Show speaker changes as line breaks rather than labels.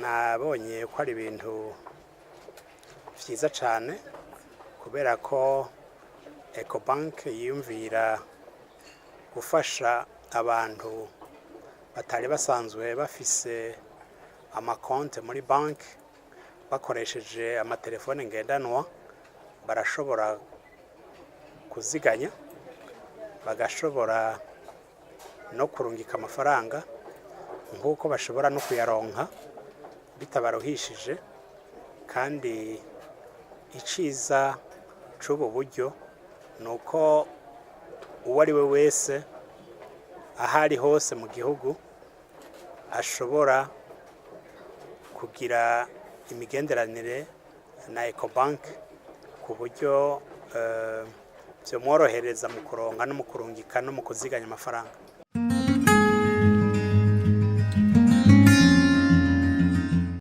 nabonye ko ari ibintu vyiza cane kubera ko Ecobank yiyumvira gufasha abantu batari basanzwe bafise amakonte muri banki bakoresheje amatelefone ngendanwa barashobora kuziganya bagashobora no kurungika amafaranga nk'uko bashobora no kuyaronka bitabaruhishije kandi iciza c'ubu buryo nuko uwo ari we wese ahari hose mu gihugu ashobora kugira imigenderanire na Ecobank ku buryo vyomworohereza mu kuronka no mu kurungika no mu kuziganya amafaranga.